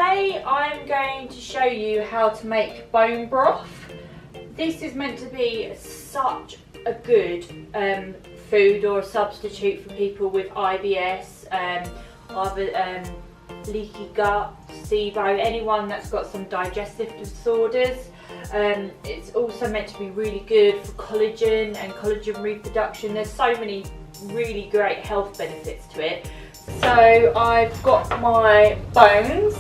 today I'm going to show you how to make bone broth. This is meant to be such a good food or a substitute for people with IBS, either leaky gut, SIBO, anyone that's got some digestive disorders. It's also meant to be really good for collagen and collagen reproduction. There's so many really great health benefits to it. So I've got my bones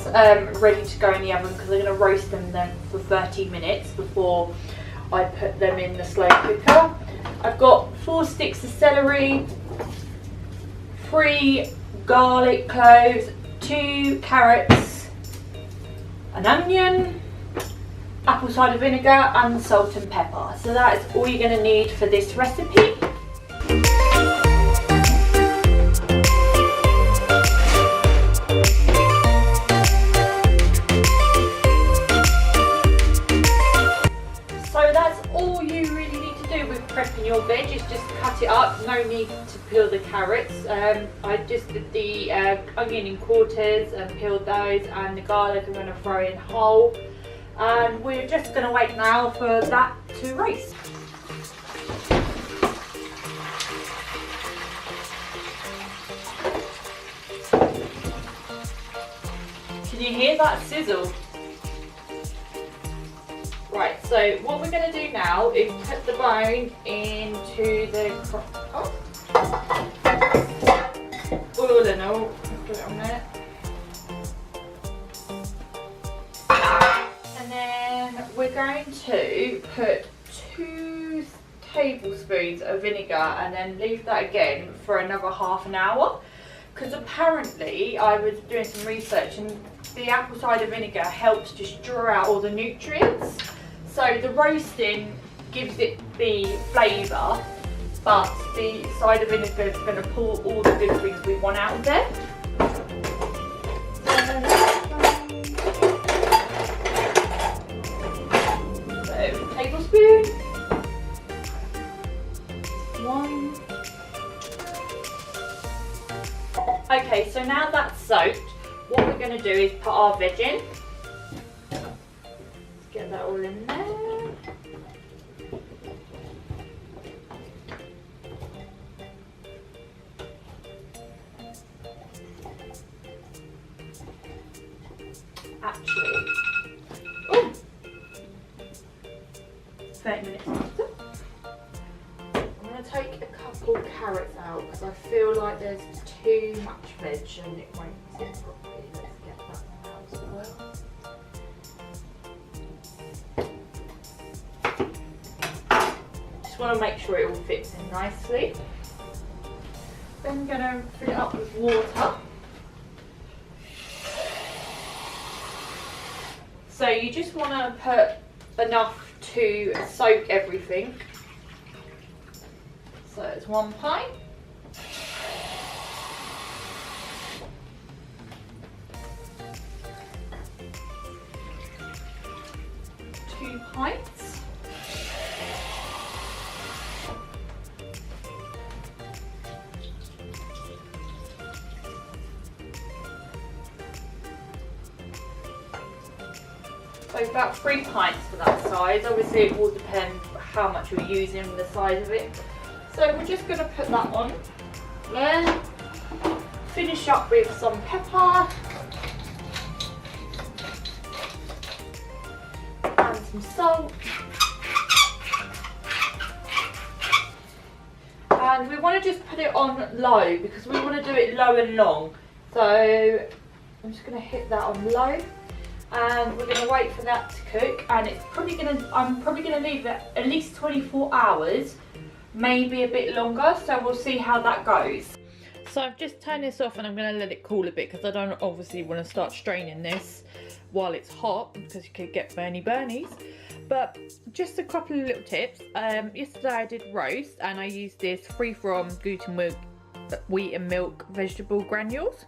ready to go in the oven because I'm going to roast them then for 30 minutes before I put them in the slow cooker. I've got 4 sticks of celery, 3 garlic cloves, 2 carrots, an onion, apple cider vinegar and salt and pepper. So that is all you're going to need for this recipe. Prepping your veg is just cut it up, no need to peel the carrots. I just did the onion in quarters and peeled those, and the garlic I'm going to throw in whole, and we're just going to wait now for that to roast. Can you hear that sizzle? Right, so what we're going to do now is put the bone into the put it on there. And then we're going to put 2 tablespoons of vinegar and then leave that again for another half an hour. Because apparently I was doing some research and the apple cider vinegar helps just draw out all the nutrients. So the roasting gives it the flavour, but the cider vinegar is going to pull all the good things we want out of there. So, tablespoon, 1. Okay, so now that's soaked, what we're going to do is put our veg in. Get that all in there. Actually, oh, 30 minutes after. I'm going to take a couple carrots out because I feel like there's too much veg and it won't sit properly. Let's get that out as well. Want to make sure it all fits in nicely. Then I'm going to fill it up with water. So you just want to put enough to soak everything. So it's 1 pint. 2 pints. 'So about 3 pints for that size. Obviously it will depend how much you're using, the size of it. So we're just going to put that on. Then finish up with some pepper and some salt. And we want to just put it on low because we want to do it low and long. So I'm just going to hit that on low. And we're going to wait for that to cook, and I'm probably going to leave it at least 24 hours, maybe a bit longer, so we'll see how that goes. So I've just turned this off and I'm going to let it cool a bit because I don't obviously want to start straining this while it's hot because you could get burnies. But just a couple of little tips. Yesterday I did roast and I used this free from gluten milk, wheat and milk vegetable granules.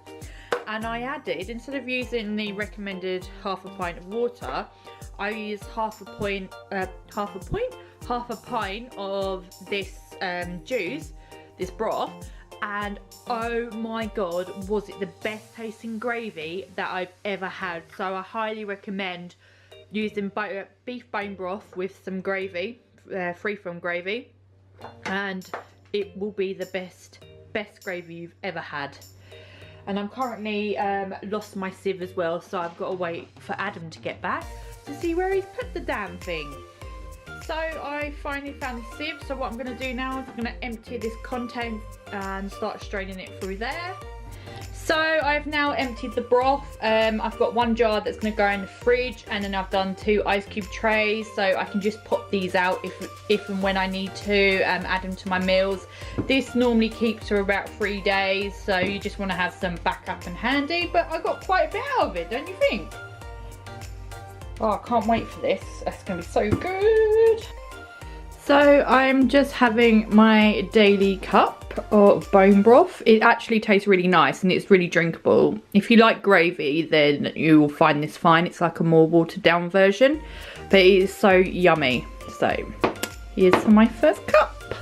And I added, instead of using the recommended half a pint of water, I used half a pint of this juice, this broth, and oh my god, was it the best tasting gravy that I've ever had. So I highly recommend using beef bone broth with some gravy, free-from gravy, and it will be the best gravy you've ever had. And I'm currently lost my sieve as well, so I've got to wait for Adam to get back to see where he's put the damn thing. So I finally found the sieve, so what I'm going to do now is I'm going to empty this contents and start straining it through there. So I've now emptied the broth. I've got one jar that's going to go in the fridge, and then I've done 2 ice cube trays, so I can just pop these out if and when I need to add them to my meals. This normally keeps for about 3 days, so you just want to have some backup and handy, but I got quite a bit out of it, don't you think? Oh, I can't wait for this. That's going to be so good. So I'm just having my daily cup of bone broth. It actually tastes really nice and it's really drinkable. If you like gravy, then you will find this fine. It's like a more watered down version, but it is so yummy. So here's my first cup.